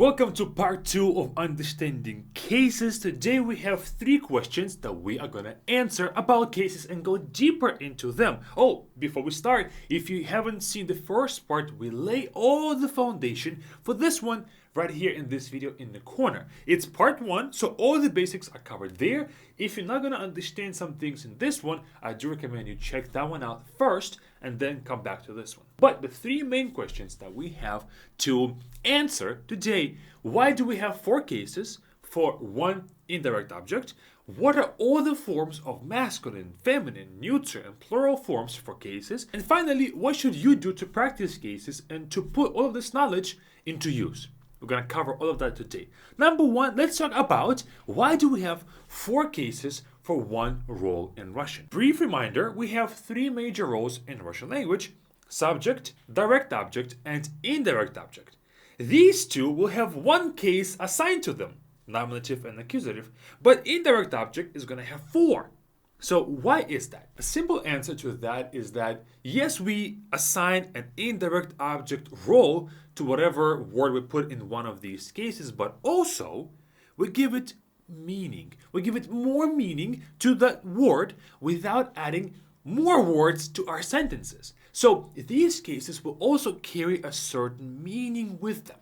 Welcome to part 2 of understanding cases. Today we have 3 questions that we are going to answer about cases and go deeper into them. Oh, before we start, if you haven't seen the first part, we lay all the foundation for this one right here in this video in the corner. It's part 1, so all the basics are covered there. If you're not going to understand some things in this one, I do recommend you check that one out first and then come back to this one. But the 3 main questions that we have to answer today: why do we have 4 cases for one indirect object? What are all the forms of masculine, feminine, neuter, and plural forms for cases? And finally, what should you do to practice cases and to put all of this knowledge into use? We're going to cover all of that today. Number 1, let's talk about why do we have 4 cases for one role in Russian. Brief reminder, we have 3 major roles in Russian language: subject, direct object, and indirect object. These 2 will have 1 case assigned to them, nominative and accusative, but indirect object is going to have 4. So why is that? A simple answer to that is that yes, we assign an indirect object role to whatever word we put in one of these cases, but also we give it meaning. We give it more meaning to that word without adding more words to our sentences. So these cases will also carry a certain meaning with them.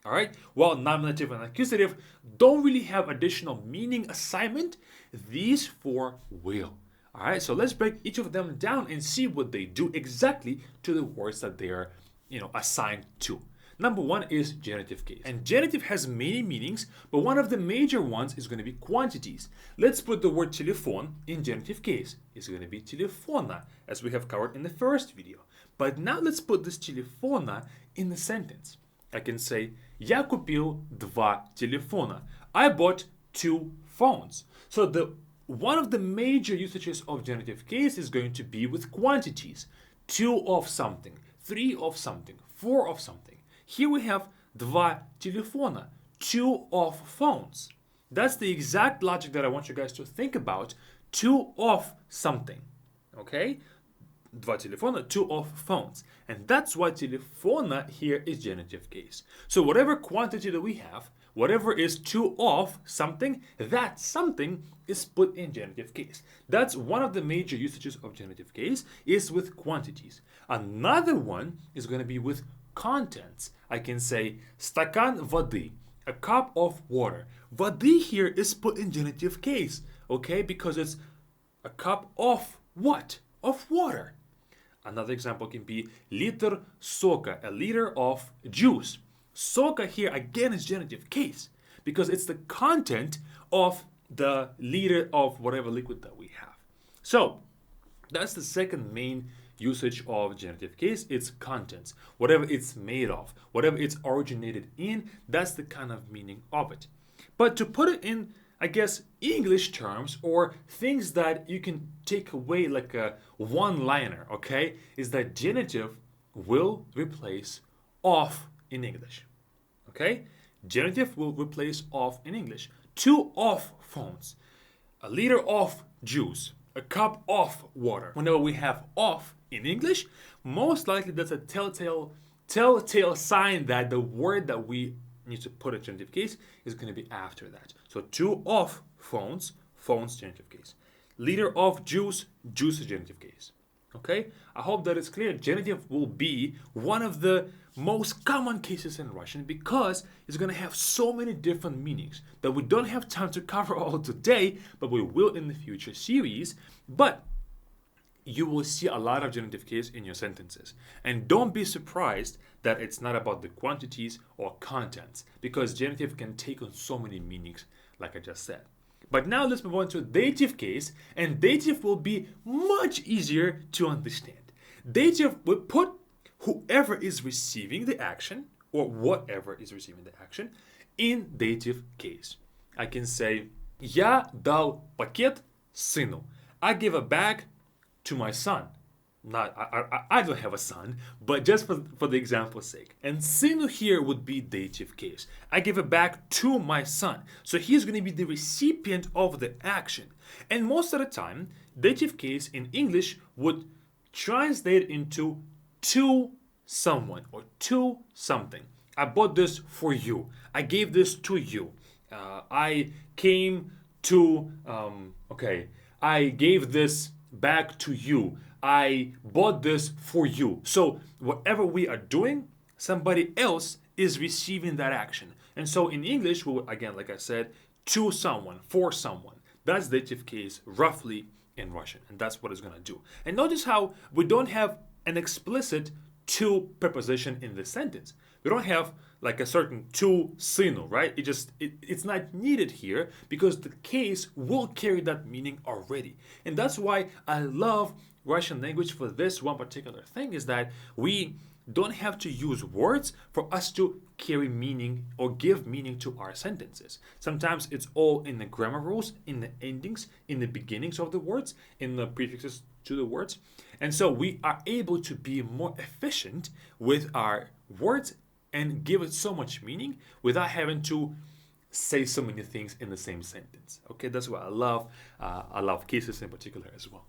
All right, while nominative and accusative don't really have additional meaning assignment, these 4 will. All right, so let's break each of them down and see what they do exactly to the words that they are, assigned to. Number 1 is genitive case. And genitive has many meanings, but one of the major ones is going to be quantities. Let's put the word telephone in genitive case. It's going to be telefona, as we have covered in the first video. But now let's put this telefona in the sentence. I can say, я купил 2 телефона. I bought 2 phones. So one of the major usages of genitive case is going to be with quantities. 2 of something, 3 of something, 4 of something. Here we have 2 телефона, 2 of phones. That's the exact logic that I want you guys to think about. 2 of something, okay? 2 телефона, 2 of phones. And that's why telefona here is genitive case. So whatever quantity that we have, whatever is 2 of something, that something is put in genitive case. That's one of the major usages of genitive case, is with quantities. Another one is going to be with contents. I can say стакан воды, a cup of water. Воды here is put in genitive case, okay? Because it's a cup of what? Of water. Another example can be литр сока, a liter of juice. Сока here again is genitive case because it's the content of the liter of whatever liquid that we have. So that's the second main usage of genitive case. It's contents, whatever it's made of, whatever it's originated in, that's the kind of meaning of it. But to put it in, I guess, English terms or things that you can take away like a one-liner, okay, is that genitive will replace of in English, okay? Genitive will replace of in English. 2 of phones, a liter of juice, a cup of water. Whenever we have of in English, most likely that's a telltale sign that the word that we need to put in genitive case is going to be after that. So 2 of phones, phones genitive case. Liter of juice, juice genitive case. Okay? I hope that it's clear. Genitive will be one of the most common cases in Russian because it's going to have so many different meanings that we don't have time to cover all today, but we will in the future series. But you will see a lot of genitive case in your sentences. And don't be surprised that it's not about the quantities or contents, because genitive can take on so many meanings, like I just said. But now let's move on to dative case, and dative will be much easier to understand. Dative will put whoever is receiving the action, or whatever is receiving the action, in dative case. I can say, я дал пакет сыну. I give a bag to my son. I don't have a son, but just for the example's sake. And sinu here would be dative case. I give it back to my son. So he's going to be the recipient of the action. And most of the time, dative case in English would translate into to someone or to something. I bought this for you. I gave this to you. I came to, okay, I gave this back to you. I bought this for you. So whatever we are doing, somebody else is receiving that action. And so in English, we will, again, like I said, to someone, for someone. That's the dative case roughly in Russian. And that's what it's going to do. And notice how we don't have an explicit to preposition in this sentence. We don't have like a certain to syno, right? It's not needed here because the case will carry that meaning already. And that's why I love Russian language for this one particular thing, is that we don't have to use words for us to carry meaning or give meaning to our sentences. Sometimes it's all in the grammar rules, in the endings, in the beginnings of the words, in the prefixes to the words. And so we are able to be more efficient with our words and give it so much meaning without having to say so many things in the same sentence. Okay, that's what I love. I love cases in particular as well.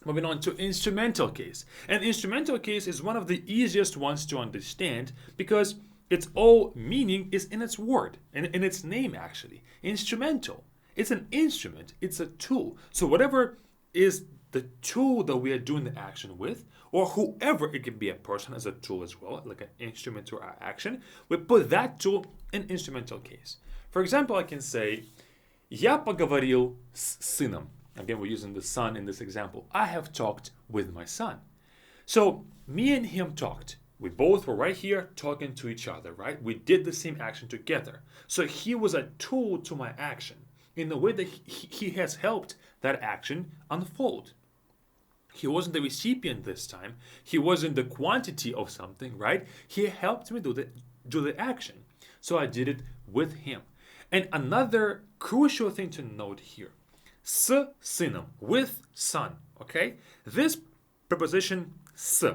Moving on to instrumental case. An instrumental case is one of the easiest ones to understand because its all meaning is in its word, in its name actually. Instrumental. It's an instrument. It's a tool. So whatever is the tool that we are doing the action with, or whoever, it can be a person as a tool as well, like an instrument to our action, we put that tool in instrumental case. For example, I can say, Я поговорил с сыном. Again, we're using the son in this example. I have talked with my son. So me and him talked. We both were right here talking to each other, right? We did the same action together. So he was a tool to my action in the way that he has helped that action unfold. He wasn't the recipient this time. He wasn't the quantity of something, right? He helped me do the action. So I did it with him. And another crucial thing to note here, с сыном, with son, okay? This preposition с,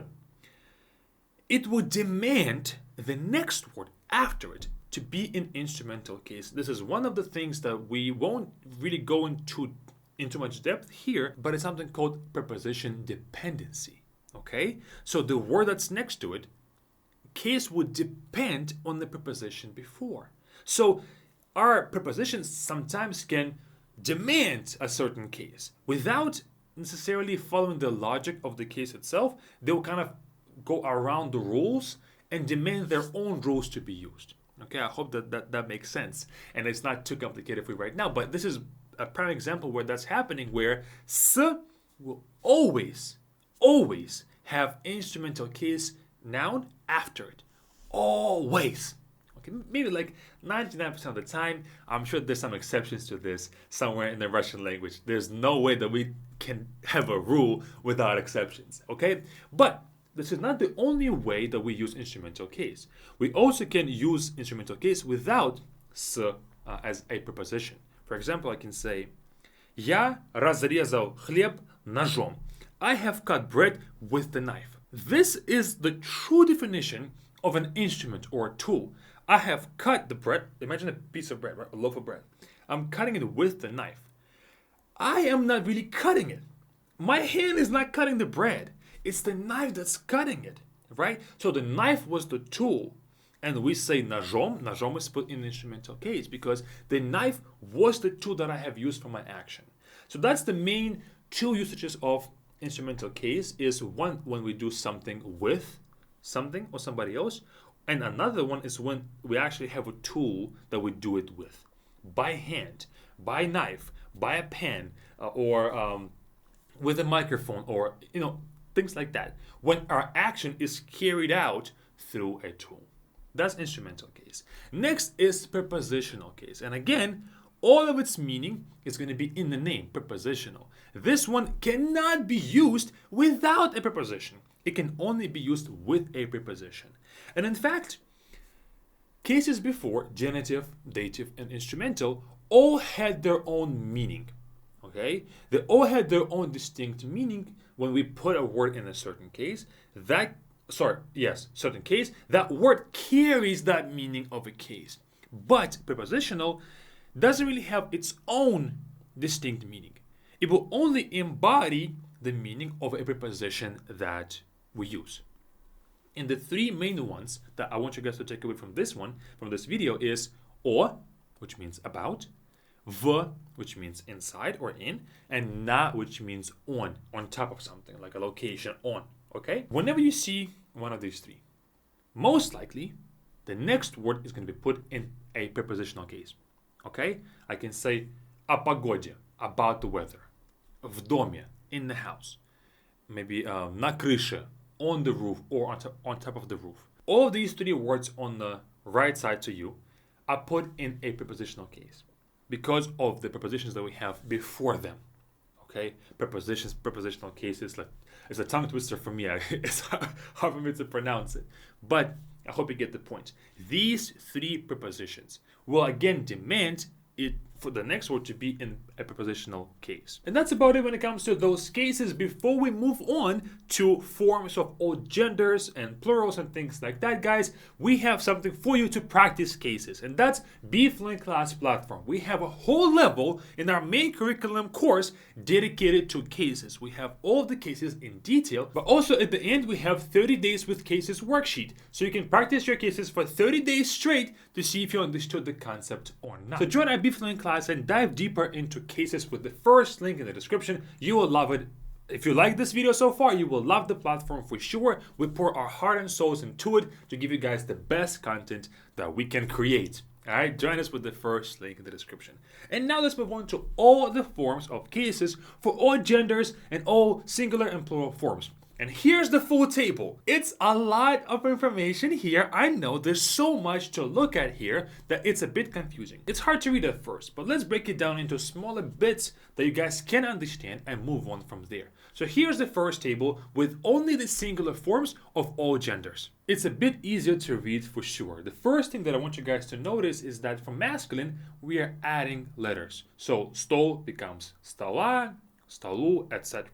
it would demand the next word after it to be in instrumental case. This is one of the things that we won't really go into much depth here, but it's something called preposition dependency, okay? So the word that's next to it, case would depend on the preposition before. So our prepositions sometimes can demand a certain case without necessarily following the logic of the case itself. They will kind of go around the rules and demand their own rules to be used. Okay, I hope that makes sense and it's not too complicated for you right now, but this is a prime example where that's happening, where s will always have instrumental case noun after it. Always. Okay, maybe like 99% of the time. I'm sure there's some exceptions to this somewhere in the Russian language. There's no way that we can have a rule without exceptions, okay? But this is not the only way that we use instrumental case. We also can use instrumental case without s as a preposition. For example, I can say, Я разрезал хлеб ножом. I have cut bread with the knife. This is the true definition of an instrument or a tool. I have cut the bread. Imagine a piece of bread, right? A loaf of bread. I'm cutting it with the knife. I am not really cutting it. My hand is not cutting the bread. It's the knife that's cutting it, right? So the knife was the tool. And we say ножом. Ножом is put in the instrumental case because the knife was the tool that I have used for my action. So that's the main two usages of instrumental case, is one when we do something with something or somebody else, and another one is when we actually have a tool that we do it with, by hand, by knife, by a pen, or with a microphone, or things like that. When our action is carried out through a tool. That's instrumental case. Next is prepositional case. And again, all of its meaning is going to be in the name, prepositional. This one cannot be used without a preposition. It can only be used with a preposition. And in fact, cases before, genitive, dative, and instrumental, all had their own meaning. Okay? They all had their own distinct meaning when we put a word in a certain case. Certain case, that word carries that meaning of a case. But prepositional doesn't really have its own distinct meaning. It will only embody the meaning of a preposition that we use. And the three main ones that I want you guys to take away from this video is o, which means about, v, which means inside or in, and na, which means on top of something, like a location on, okay? Whenever you see one of these three, most likely, the next word is going to be put in a prepositional case, okay? I can say о погоде, about the weather, в доме, in the house, maybe на крыше, on the roof or on top of the roof. All of these three words on the right side to you are put in a prepositional case because of the prepositions that we have before them. Okay, prepositions, prepositional cases. Like, it's a tongue twister for me. It's hard for me to pronounce it, but I hope you get the point. These three prepositions will again demand it for the next word to be in a prepositional case. And that's about it when it comes to those cases. Before we move on to forms of all genders and plurals and things like that, guys, we have something for you to practice cases, and that's Be Fluent Class platform. We have a whole level in our main curriculum course dedicated to cases. We have all of the cases in detail, but also at the end we have 30 days with cases worksheet, so you can practice your cases for 30 days straight to see if you understood the concept or not. So join our Be Fluent class and dive deeper into cases with the first link in the description. You will love it. If you like this video so far, you will love the platform for sure. We pour our heart and souls into it to give you guys the best content that we can create. Alright, join us with the first link in the description. And now let's move on to all the forms of cases for all genders and all singular and plural forms. And here's the full table. It's a lot of information here. I know there's so much to look at here that it's a bit confusing. It's hard to read at first, but let's break it down into smaller bits that you guys can understand and move on from there. So here's the first table with only the singular forms of all genders. It's a bit easier to read for sure. The first thing that I want you guys to notice is that for masculine, we are adding letters. So stol becomes stola, stolu, etc.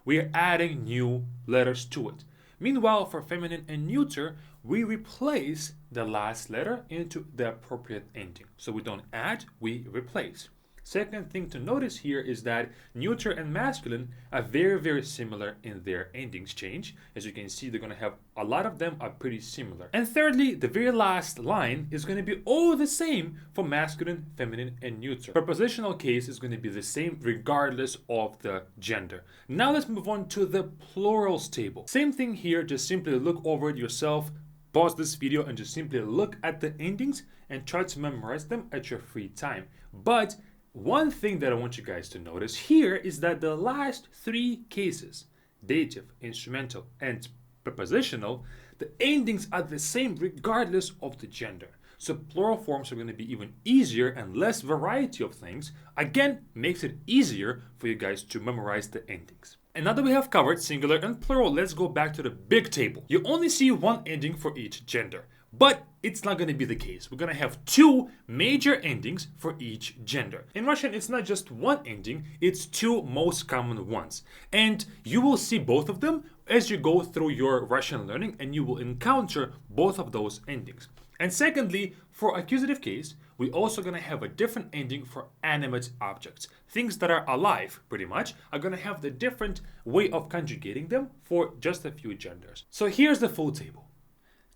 We are adding new letters to it. Meanwhile, for feminine and neuter, we replace the last letter into the appropriate ending. So we don't add, we replace. Second thing to notice here is that neuter and masculine are very, very similar in their endings change. As you can see, they're going to have a lot of them are pretty similar. And thirdly, the very last line is going to be all the same for masculine, feminine, and neuter. Prepositional case is going to be the same regardless of the gender. Now let's move on to the plurals table. Same thing here, just simply look over it yourself. Pause this video and just simply look at the endings and try to memorize them at your free time. But one thing that I want you guys to notice here is that the last three cases, dative, instrumental, and prepositional, the endings are the same regardless of the gender. So plural forms are going to be even easier and less variety of things. Again, makes it easier for you guys to memorize the endings. And now that we have covered singular and plural, let's go back to the big table. You only see one ending for each gender. But it's not going to be the case. We're going to have two major endings for each gender. In Russian, it's not just one ending, it's two most common ones. And you will see both of them as you go through your Russian learning, and you will encounter both of those endings. And secondly, for accusative case, we're also going to have a different ending for animate objects. Things that are alive, pretty much, are going to have the different way of conjugating them for just a few genders. So here's the full table.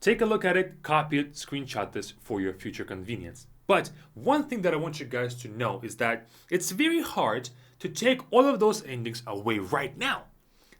Take a look at it, copy it, screenshot this for your future convenience. But one thing that I want you guys to know is that it's very hard to take all of those endings away right now.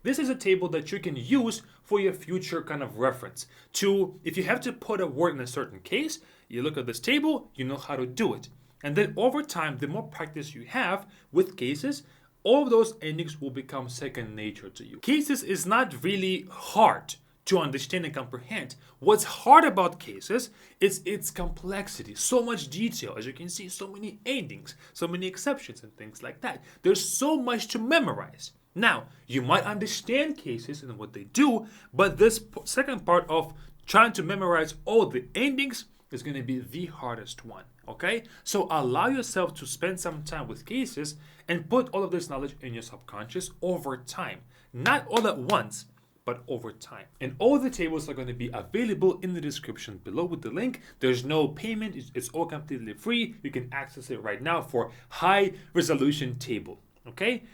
This is a table that you can use for your future kind of reference. If you have to put a word in a certain case, you look at this table, you know how to do it. And then over time, the more practice you have with cases, all of those endings will become second nature to you. Cases is not really hard to understand and comprehend. What's hard about cases is its complexity, so much detail. As you can see, so many endings, so many exceptions and things like that. There's so much to memorize. Now, you might understand cases and what they do, but this second part of trying to memorize all the endings is going to be the hardest one, okay? So allow yourself to spend some time with cases and put all of this knowledge in your subconscious over time. Not all at once, but over time. And all the tables are going to be available in the description below with the link. There's no payment. It's all completely free. You can access it right now for high resolution table. Okay?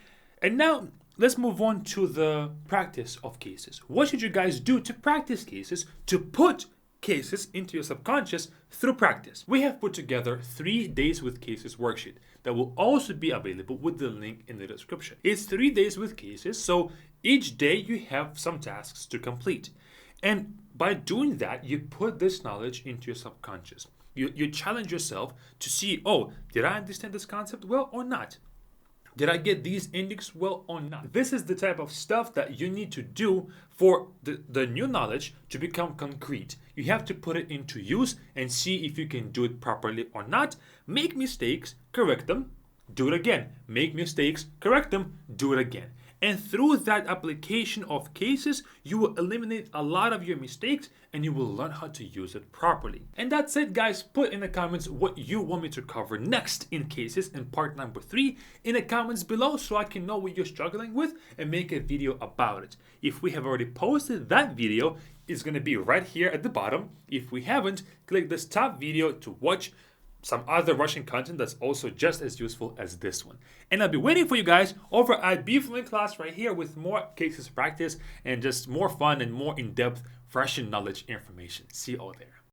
And now let's move on to the practice of cases. What should you guys do to practice cases, to put cases into your subconscious through practice? We have put together 3 days with cases worksheet that will also be available with the link in the description. It's 3 days with cases, so each day you have some tasks to complete. And by doing that, you put this knowledge into your subconscious. You challenge yourself to see, oh, did I understand this concept well or not? Did I get these endings well or not? This is the type of stuff that you need to do for the new knowledge to become concrete. You have to put it into use and see if you can do it properly or not. Make mistakes, correct them, do it again. Make mistakes, correct them, do it again. And through that application of cases, you will eliminate a lot of your mistakes and you will learn how to use it properly. And that's it, guys. Put in the comments what you want me to cover next in cases in part number 3 in the comments below so I can know what you're struggling with and make a video about it. If we have already posted that video, it's going to be right here at the bottom. If we haven't, click this top video to watch some other Russian content that's also just as useful as this one. And I'll be waiting for you guys over at BFluent class right here with more cases practice and just more fun and more in-depth Russian knowledge information. See you all there.